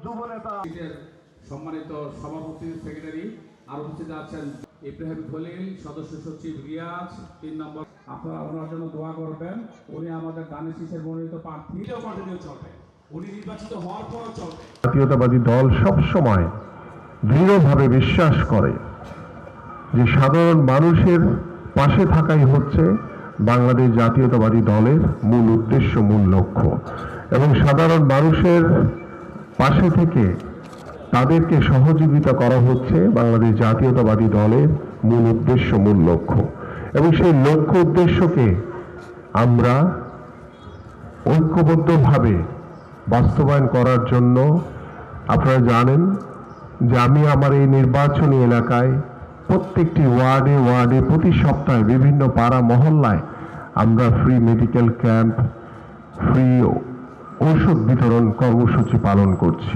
যুবনেতা সম্মানিত সভাপতি সেক্রেটারি আর উপস্থিত আছেন ইব্রাহিম খলিল, সদস্য সচিব রিয়াজ 3 নম্বর। আপনারা ওনার জন্য দোয়া করবেন। উনি আমাদের দানিশ শীষের মনোনীত প্রার্থী। কন্টিনিউ চলবে, উনি নির্বাচিত হওয়ার পরও চলবে। জাতীয়তাবাদী দল সবসময় দৃঢ়ভাবে বিশ্বাস করে যে সাধারণ মানুষের পাশে থাকাই হচ্ছে বাংলাদেশ জাতীয়তাবাদী দলের মূল উদ্দেশ্য, মূল লক্ষ্য, এবং সাধারণ মানুষের পাশে থেকে তাদেরকে সহযোগিতা করা হচ্ছে বাংলাদেশ জাতীয়তাবাদী দলের মূল উদ্দেশ্য, মূল লক্ষ্য। এবং সেই লক্ষ্য উদ্দেশ্যকে আমরা ঐক্যবদ্ধভাবে বাস্তবায়ন করার জন্য আপনারা জানেন যে আমি আমার এই নির্বাচনী এলাকায় প্রত্যেকটি ওয়ার্ডে ওয়ার্ডে প্রতি সপ্তাহে বিভিন্ন পাড়া মহল্লায় আমরা ফ্রি মেডিকেল ক্যাম্প, ফ্রি ঔষধ বিতরণ কর্মসূচি পালন করছি।